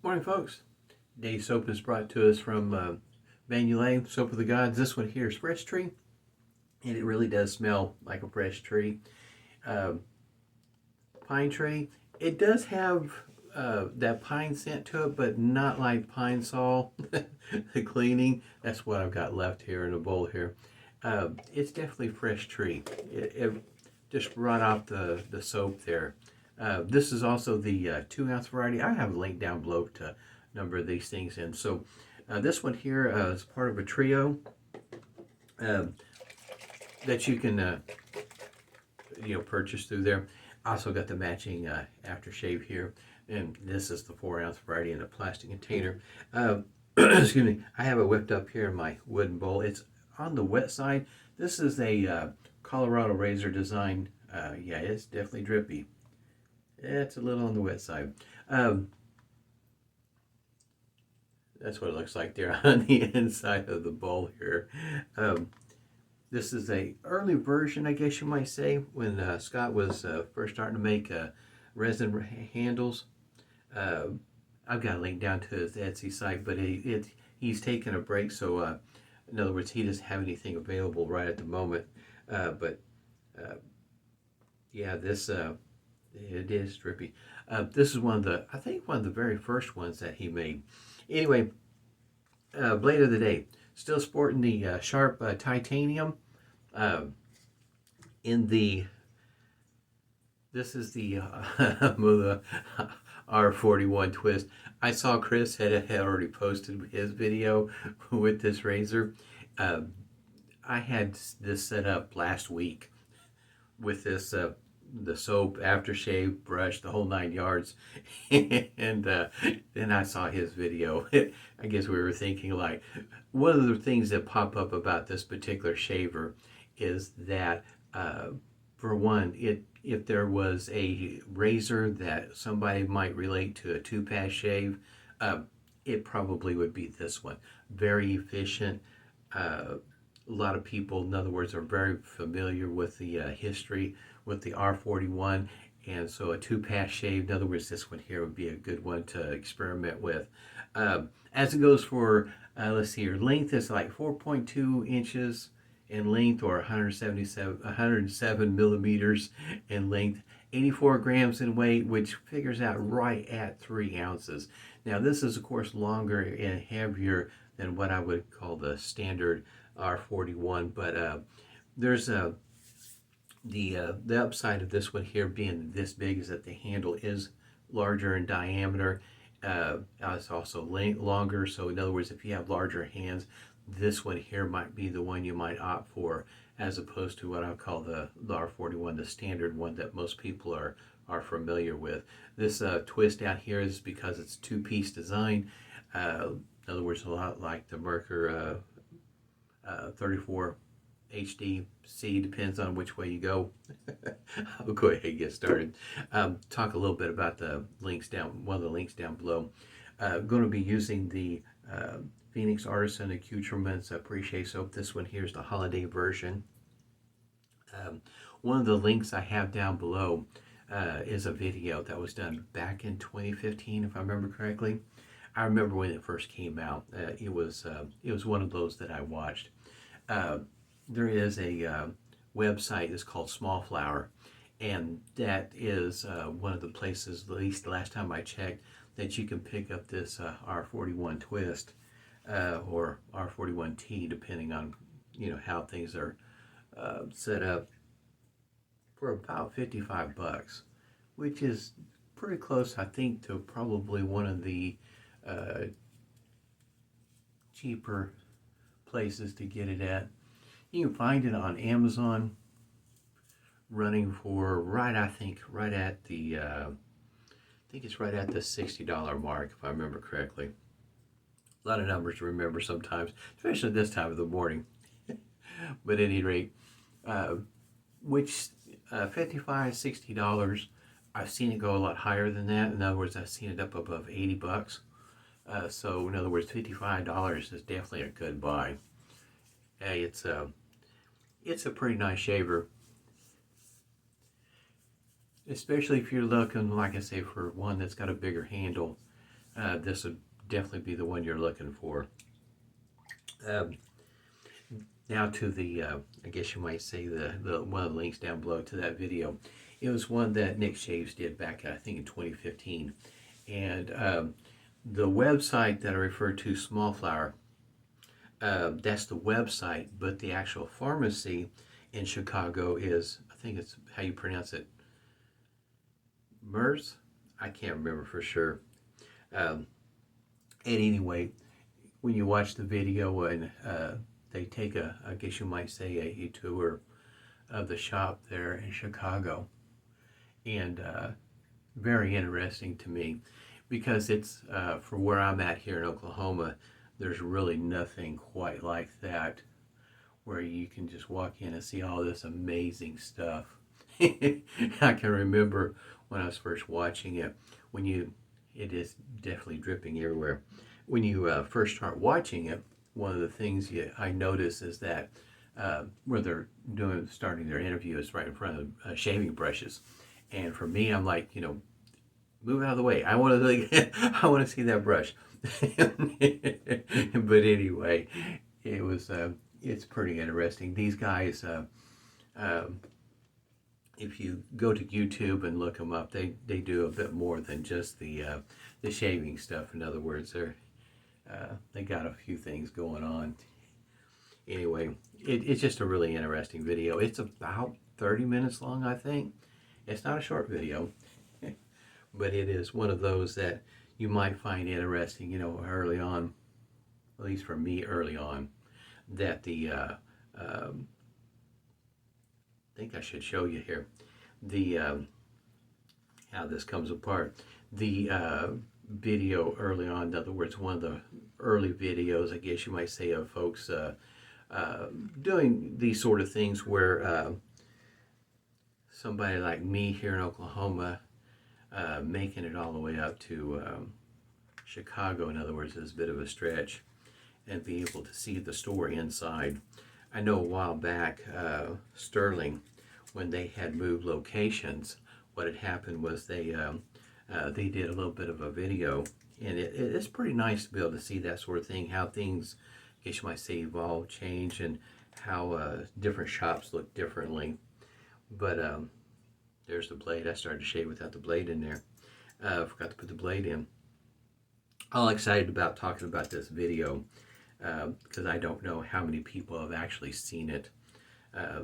Morning, folks. Today's soap is brought to us from Yulay, Soap of the Gods. This one here is Fresh Tree, and it really does smell like a fresh tree. Uh, Pine tree. It does have that pine scent to it, but not like Pine Sol. The cleaning. That's what I've got left here in a bowl here. It's definitely fresh tree. It just brought out the soap there. This is also the 2-ounce variety. I have a link down below to number of these things in. So this one here is part of a trio uh, that you can purchase through there. I also got the matching aftershave here, and this is the 4-ounce variety in a plastic container. Excuse me. I have it whipped up here in my wooden bowl. It's on the wet side. This is a Colorado Razor design. Yeah, it's definitely drippy. It's a little on the wet side. That's what it looks like there on the inside of the bowl here. This is a early version, I guess you might say, when Scott was first starting to make resin handles. I've got a link down to his Etsy site, but he's taken a break, so in other words, he doesn't have anything available right at the moment. But yeah, this it is drippy. This is I think one of the very first ones that he made. Anyway, blade of the day. Still sporting the sharp titanium. This is the Muhle R41 Twist. I saw Chris had already posted his video with this razor. I had this set up last week with this the soap, aftershave, brush, the whole 9 yards. And then I saw his video. I guess we were thinking like, one of the things that pop up about this particular shaver is that, for one, if there was a razor that somebody might relate to a 2-pass shave, it probably would be this one. Very efficient. A lot of people, in other words, are very familiar with the history with the R41, and so a 2-pass shave, in other words, this one here would be a good one to experiment with. As it goes for, let's see here, length is like 4.2 inches in length, or 107 millimeters in length, 84 grams in weight, which figures out right at 3 ounces. Now this is of course longer and heavier than what I would call the standard R41, but there's the upside of this one here being this big is that the handle is larger in diameter. It's also longer, so in other words, if you have larger hands, this one here might be the one you might opt for, as opposed to what I call the R41, the standard one that most people are familiar with. This twist out here is because it's 2-piece design. In other words, a lot like the Merkur 34 HDC, depends on which way you go. I'll go ahead and get started. Talk a little bit about the links down, one of the links down below. Going to be using the Phoenix Artisan Accoutrements Preshave soap. This one here is the Holliday version. One of the links I have down below is a video that was done back in 2015, if I remember correctly. I remember when it first came out. It was one of those that I watched. There is a website that's called Small Flower, and that is one of the places, at least the last time I checked, that you can pick up this R41 Twist or R41T, depending on how things are set up, for about 55 bucks, which is pretty close, I think, to probably one of the cheaper places to get it at. You can find it on Amazon, running for I think it's right at the $60 mark, if I remember correctly. A lot of numbers to remember sometimes, especially this time of the morning. But at any rate, which $55, $60. I've seen it go a lot higher than that. In other words, I've seen it up above 80 bucks. So in other words, $55 is definitely a good buy. Hey, it's a pretty nice shaver, especially if you're looking, like I say, for one that's got a bigger handle. this would definitely be the one you're looking for. Um, Now to the, I guess you might say the one of the links down below to that video. It was one that Nick Shaves did back, I think, in 2015. And the website that I referred to, Small Flower, that's the website, but the actual pharmacy in Chicago is, I think it's how you pronounce it, MERS? I can't remember for sure. And anyway, when you watch the video and they take I guess you might say, a tour of the shop there in Chicago. And very interesting to me because it's, for where I'm at here in Oklahoma, there's really nothing quite like that where you can just walk in and see all this amazing stuff. I can remember when I was first watching it, it is definitely dripping everywhere. When you first start watching it, one of the things I notice is that where they're starting their interview is right in front of shaving brushes, and for me, I'm like, move out of the way. I want to I want to see that brush. But anyway, it's pretty interesting. These guys, if you go to YouTube and look them up, they do a bit more than just the shaving stuff. In other words, they got a few things going on. Anyway, it's just a really interesting video. It's about 30 minutes long, I think. It's not a short video, but it is one of those that you might find interesting, early on, at least for me early on, that I think I should show you here, how this comes apart. The video early on, in other words, one of the early videos, I guess you might say, of folks doing these sort of things where somebody like me here in Oklahoma making it all the way up to Chicago, in other words, is a bit of a stretch, and be able to see the store inside. I know a while back, Stirling, when they had moved locations, what had happened was they did a little bit of a video, and it's pretty nice to be able to see that sort of thing, how things, I guess you might say, evolve, change, and how different shops look differently. But there's the blade. I started to shave without the blade in there. Forgot to put the blade in. I'm excited about talking about this video because I don't know how many people have actually seen it.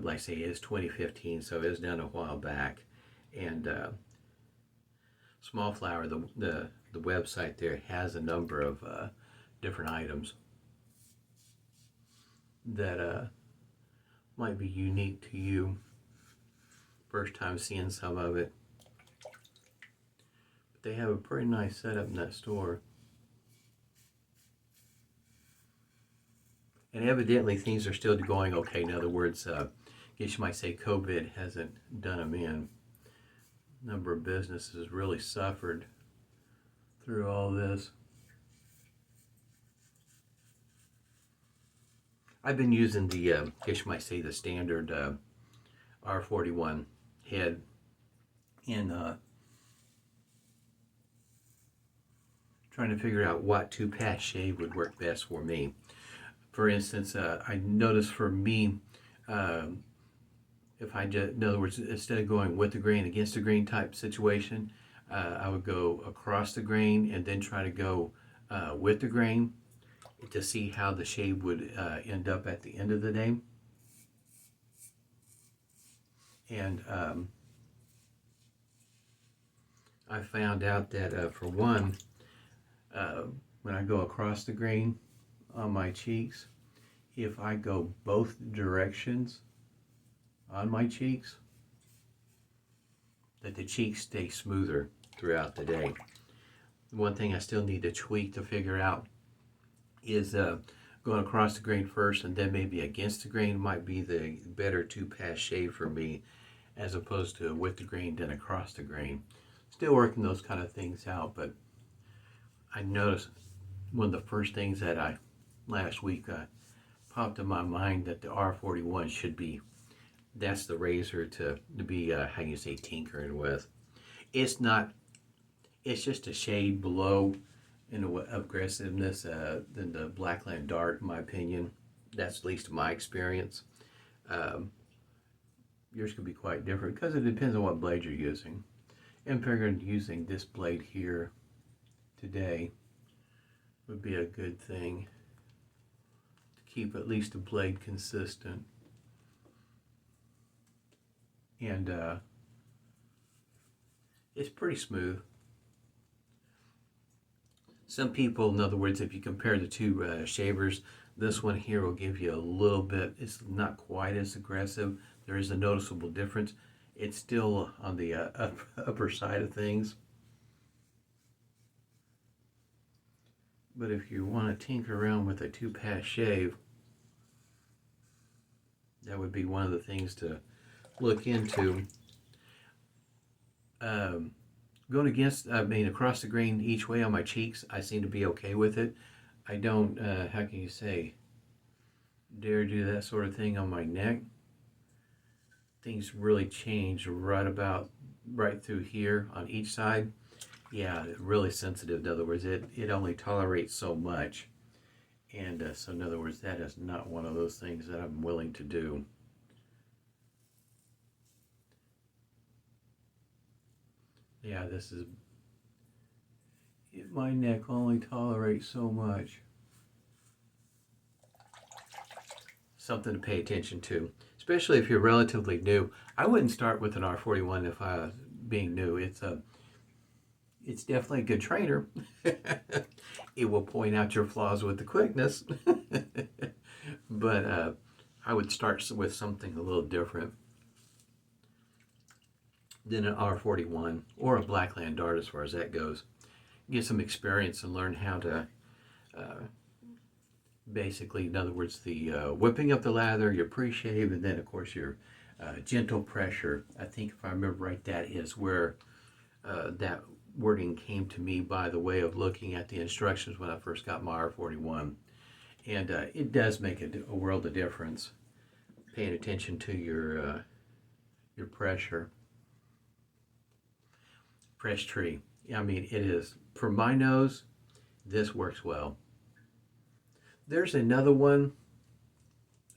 Like I say, it is 2015, so it was done a while back. And Small Flower, the website there, has a number of different items that might be unique to you. First time seeing some of it. But they have a pretty nice setup in that store. And evidently things are still going okay. In other words, I guess you might say COVID hasn't done them in. A number of businesses really suffered through all this. I've been using the, I guess you might say, the standard R41 head in trying to figure out what two-pass shave would work best for me. For instance, I noticed for me, if I just, in other words, instead of going with the grain against the grain type situation, I would go across the grain and then try to go with the grain to see how the shave would end up at the end of the day. And I found out that for one, when I go across the grain on my cheeks, if I go both directions on my cheeks, that the cheeks stay smoother throughout the day. One thing I still need to tweak to figure out is going across the grain first and then maybe against the grain might be the better two-pass shave for me, as opposed to with the grain then across the grain. Still working those kind of things out, but I noticed one of the first things that last week popped in my mind that the R41 should be, that's the razor to be, how you say, tinkering with. It's not, it's just a shade below in the aggressiveness than the Blackland Dart, in my opinion. That's at least my experience. Um, Yours could be quite different because it depends on what blade you're using. And figuring using this blade here today would be a good thing to keep at least the blade consistent. And it's pretty smooth. Some people, in other words, if you compare the two shavers, this one here will give you a little bit, it's not quite as aggressive. There is a noticeable difference. It's still on the upper side of things. But if you want to tinker around with a 2-pass shave, that would be one of the things to look into. Going against, across the grain each way on my cheeks, I seem to be okay with it. I don't, how can you say, dare do that sort of thing on my neck. Things really change right through here on each side. Yeah, really sensitive. In other words, it only tolerates so much. And so in other words, that is not one of those things that I'm willing to do. Yeah, my neck only tolerates so much. Something to pay attention to, especially if you're relatively new. I wouldn't start with an R41 if I was being new. It's definitely a good trainer. It will point out your flaws with the quickness. But I would start with something a little different than an R41 or a Blackland Dart as far as that goes. Get some experience and learn how to basically, in other words, the whipping up the lather, your pre-shave, and then of course your gentle pressure. I think if I remember right, that is where that wording came to me by the way of looking at the instructions when I first got my R41. And it does make a world of difference, paying attention to your pressure. Fresh Tree. I mean, it is, for my nose, this works well. There's another one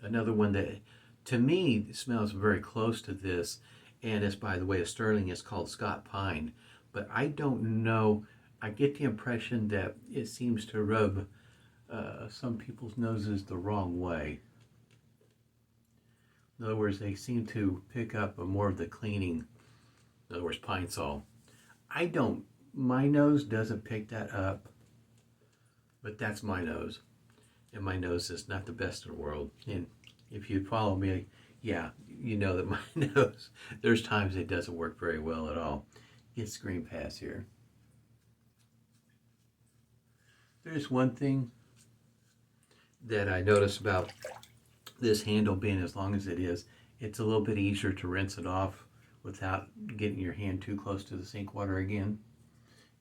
that to me smells very close to this, and it's, by the way, a Stirling. It's called Scott Pine, but I don't know. I get the impression that it seems to rub some people's noses the wrong way. In other words, they seem to pick up more of the cleaning, in other words, pine sol. My nose doesn't pick that up, but that's my nose. And my nose is not the best in the world. And if you follow me, yeah, you know that my nose, there's times it doesn't work very well at all. Get screen pass here. There's one thing that I notice about this handle being as long as it is, it's a little bit easier to rinse it off without getting your hand too close to the sink water again.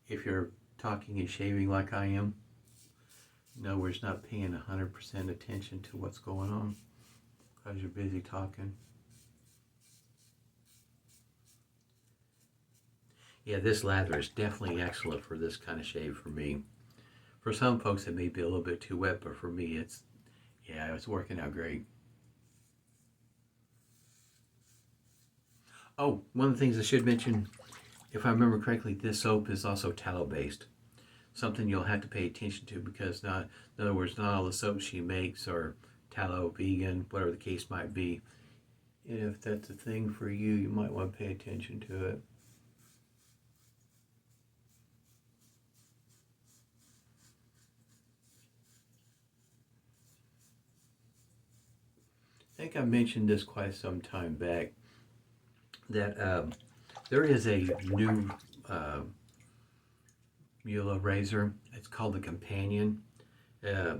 If you're talking and shaving like I am, in other words, not paying 100% attention to what's going on because you're busy talking. Yeah, this lather is definitely excellent for this kind of shave for me. For some folks, it may be a little bit too wet, but for me, it's working out great. Oh, one of the things I should mention, if I remember correctly, this soap is also tallow-based. Something you'll have to pay attention to because in other words, not all the soaps she makes are tallow, vegan, whatever the case might be. And if that's a thing for you, you might want to pay attention to it. I think I mentioned this quite some time back, that there is a new Muhle razor. It's called the Companion. I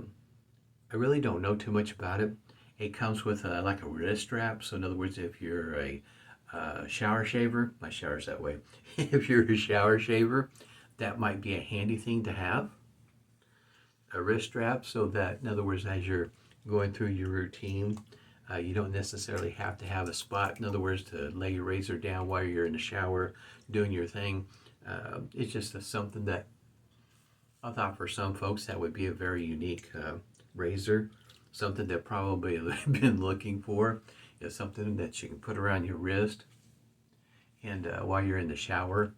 really don't know too much about it. It comes with like a wrist strap. So in other words, if you're a shower shaver, my shower's that way. If you're a shower shaver, that might be a handy thing to have. A wrist strap, so that in other words, as you're going through your routine, you don't necessarily have to have a spot, in other words, to lay your razor down while you're in the shower doing your thing. It's just something that I thought for some folks that would be a very unique razor, something that probably they've been looking for. Is something that you can put around your wrist and while you're in the shower,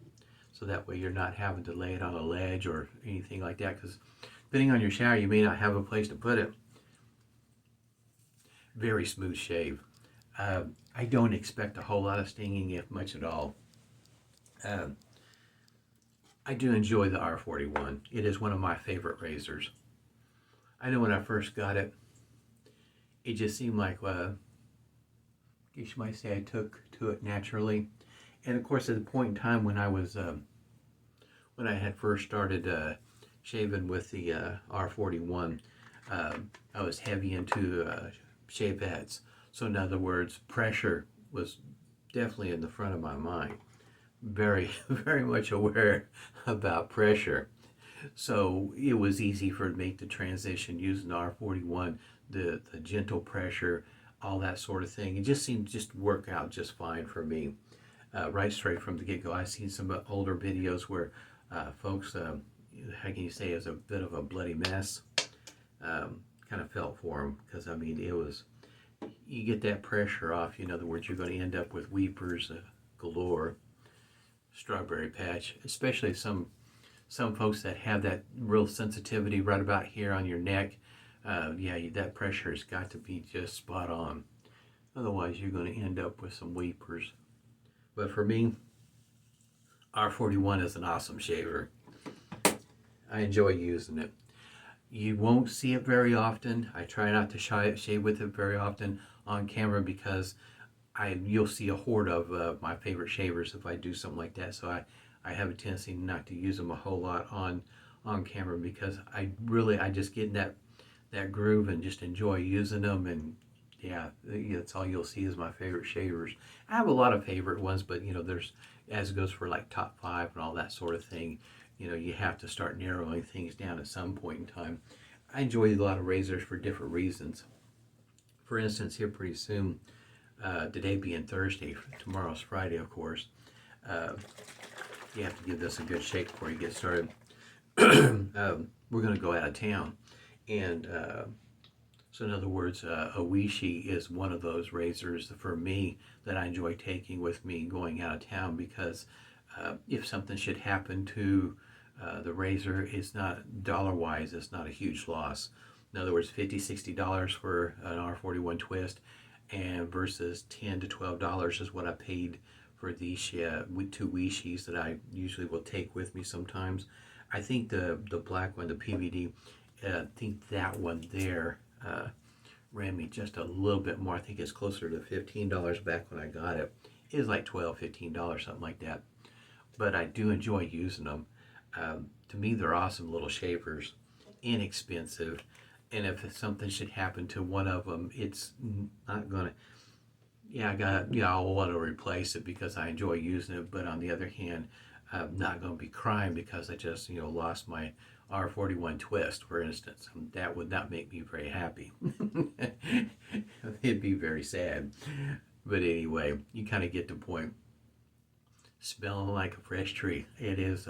so that way you're not having to lay it on a ledge or anything like that, because depending on your shower you may not have a place to put it. Very smooth shave. I don't expect a whole lot of stinging, if much at all. I do enjoy the R41. It is one of my favorite razors. I know when I first got it, it just seemed like, you might say, I took to it naturally. And of course, at the point in time when I was, when I had first started shaving with the R41, I was heavy into shavettes. So in other words, pressure was definitely in the front of my mind. Very, very much aware about pressure. So it was easy for me to make the transition using the R41, the gentle pressure, all that sort of thing. It just seemed to just work out just fine for me. Right straight from the get-go. I've seen some older videos where folks, how can you say, is a bit of a bloody mess. Kind of felt for them, because I mean, it was, you get that pressure off. In other words, you're going to end up with weepers galore. Strawberry patch, especially some folks that have that real sensitivity right about here on your neck. Yeah, that pressure has got to be just spot on. Otherwise, you're going to end up with some weepers. But for me, R41 is an awesome shaver. I enjoy using it. You won't see it very often. I try not to shave with it very often on camera, because you'll see a horde of my favorite shavers if I do something like that. So I have a tendency not to use them a whole lot on camera, because I just get in that groove and just enjoy using them. And yeah, that's all you'll see is my favorite shavers. I have a lot of favorite ones, but there's, as it goes for like top 5 and all that sort of thing, you have to start narrowing things down at some point in time. I enjoy a lot of razors for different reasons. For instance, here pretty soon, today being Thursday, tomorrow's Friday, of course, you have to give this a good shake before you get started. We're going to go out of town, and so in other words, a Oishi is one of those razors for me that I enjoy taking with me going out of town, because if something should happen to the razor, it's not, dollar-wise, it's not a huge loss. In other words, $50, $60 for an R41 Twist, and versus $10 to $12 is what I paid for these 2 Oishis that I usually will take with me sometimes. I think the black one, the PVD, I think that one there ran me just a little bit more. I think it's closer to $15 back when I got it. It was like $12, $15, something like that. But I do enjoy using them. To me, they're awesome little shavers, inexpensive. And if something should happen to one of them, it's not gonna, I'll want to replace it because I enjoy using it. But on the other hand, I'm not gonna be crying because I just, lost my R41 Twist, for instance. That would not make me very happy. It'd be very sad. But anyway, you kind of get the point. Smelling like a fresh tree. It is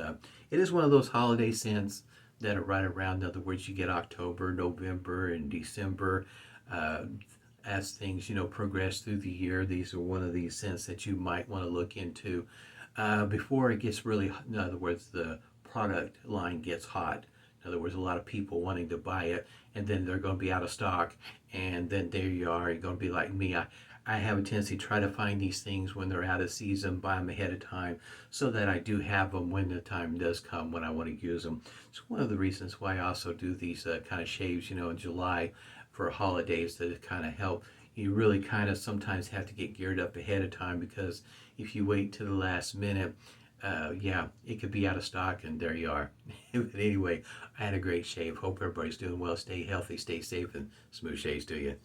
one of those holiday scents that are right around. In other words, you get October, November, and December. As things, progress through the year, these are one of these scents that you might want to look into before it gets really, in other words, the product line gets hot. In other words, a lot of people wanting to buy it, and then they're going to be out of stock, and then there you are, you're going to be like me. I have a tendency to try to find these things when they're out of season, buy them ahead of time, so that I do have them when the time does come when I want to use them. It's one of the reasons why I also do these kind of shaves, in July for holidays, to kind of help. You really kind of sometimes have to get geared up ahead of time, because if you wait to the last minute, it could be out of stock, and there you are. But anyway, I had a great shave. Hope everybody's doing well. Stay healthy, stay safe, and smooth shaves to you.